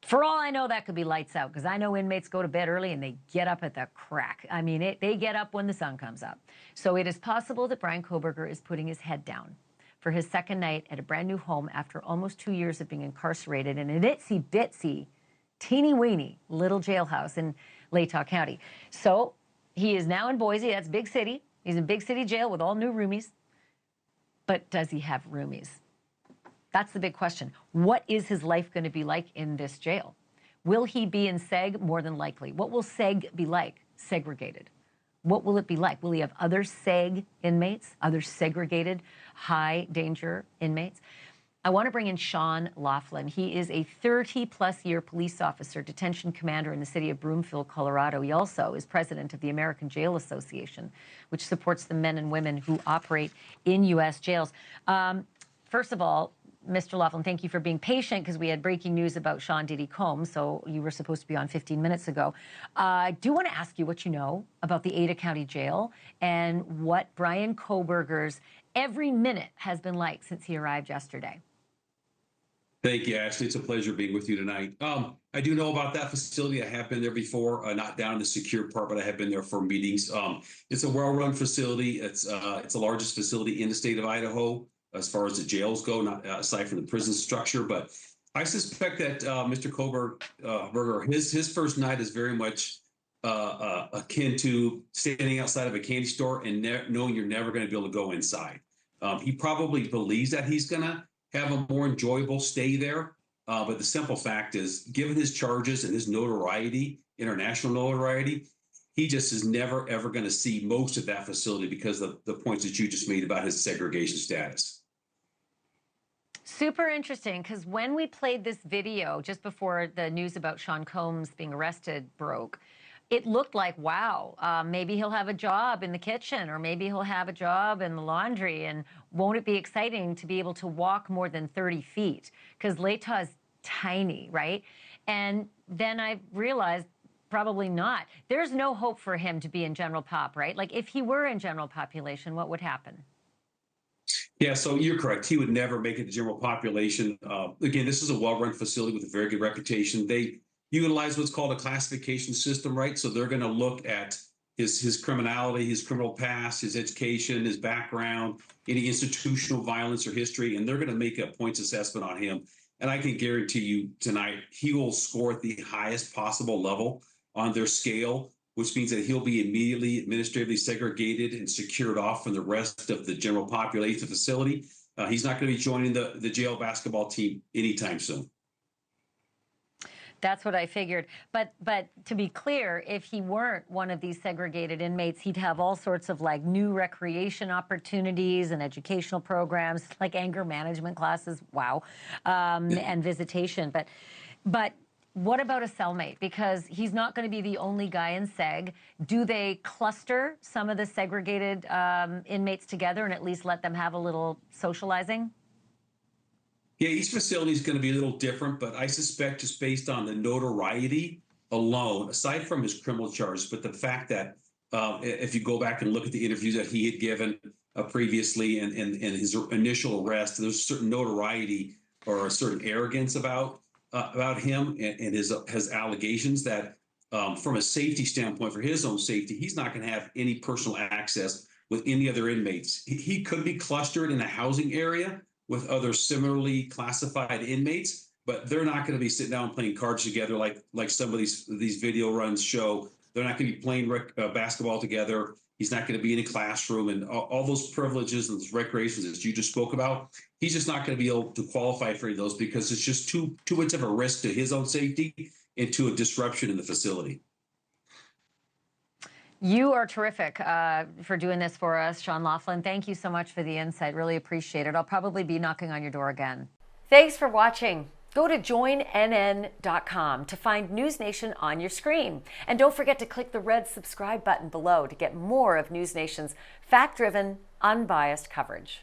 For all I know, that could be lights out, because I know inmates go to bed early and they get up at the crack. I mean, they get up when the sun comes up. So it is possible that Bryan Kohberger is putting his head down for his second night at a brand new home after almost 2 years of being incarcerated in an itsy-bitsy, teeny-weeny little jailhouse in Latah County. So he is now in Boise. That's big city. He's in big city jail with all new roomies. But does he have roomies? That's the big question. What is his life going to be like in this jail? Will he be in seg? More than likely. What will seg be like? Segregated. What will it be like? Will he have other seg inmates, other segregated, high-danger inmates? I want to bring in Shawn Laughlin. He is a 30-plus year police officer, detention commander in the city of Broomfield, Colorado. He also is president of the American Jail Association, which supports the men and women who operate in U.S. jails. First of all, Mr. Laughlin, thank you for being patient, because we had breaking news about Shawn Diddy Combs, so you were supposed to be on 15 minutes ago. I do want to ask you what you know about the Ada County Jail and what Bryan Kohberger's every minute has been like since he arrived yesterday. Thank you, Ashley. It's a pleasure being with you tonight. I do know about that facility. I have been there before, not down in the secure part, but I have been there for meetings. It's a well-run facility. It's the largest facility in the state of Idaho as far as the jails go, not aside from the prison structure. But I suspect that Mr. Kohberger, his first night is very much akin to standing outside of a candy store and knowing you're never going to be able to go inside. He probably believes that he's going to have a more enjoyable stay there. But the simple fact is, given his charges and his notoriety, international notoriety, he just is never, ever going to see most of that facility because of the points that you just made about his segregation status. Super interesting, because when we played this video just before the news about Shawn Combs being arrested broke, it looked like, wow, maybe he'll have a job in the kitchen, or maybe he'll have a job in the laundry, and won't it be exciting to be able to walk more than 30 feet? Because Latah is tiny, right? And then I realized probably not. There's no hope for him to be in general pop, right? Like, if he were in general population, what would happen? Yeah, so you're correct. He would never make it to general population. Again, this is a well-run facility with a very good reputation. They utilize what's called a classification system, right? So they're going to look at his criminality, his criminal past, his education, his background, any institutional violence or history, and they're going to make a points assessment on him. And I can guarantee you tonight, he will score at the highest possible level on their scale, which means that he'll be immediately administratively segregated and secured off from the rest of the general population of the facility. He's not going to be joining the jail basketball team anytime soon. That's what I figured. But to be clear, if he weren't one of these segregated inmates, he'd have all sorts of like new recreation opportunities and educational programs, like anger management classes, wow, and visitation. But what about a cellmate? Because he's not going to be the only guy in seg. Do they cluster some of the segregated inmates together and at least let them have a little socializing? Yeah, each facility is going to be a little different, but I suspect just based on the notoriety alone, aside from his criminal charges, but the fact that if you go back and look at the interviews that he had given previously and his initial arrest, there's a certain notoriety or a certain arrogance about him and his allegations that from a safety standpoint, for his own safety, he's not going to have any personal access with any other inmates. He could be clustered in a housing area with other similarly classified inmates, but they're not going to be sitting down playing cards together like some of these video runs show. They're not going to be playing basketball together. He's not going to be in a classroom, and all those privileges and those recreations that you just spoke about. He's just not going to be able to qualify for any of those because it's just too much of a risk to his own safety and to a disruption in the facility. You are terrific for doing this for us, Shawn Laughlin. Thank you so much for the insight. Really appreciate it. I'll probably be knocking on your door again. Thanks for watching. Go to joinnn.com to find NewsNation on your screen. And don't forget to click the red subscribe button below to get more of NewsNation's fact-driven, unbiased coverage.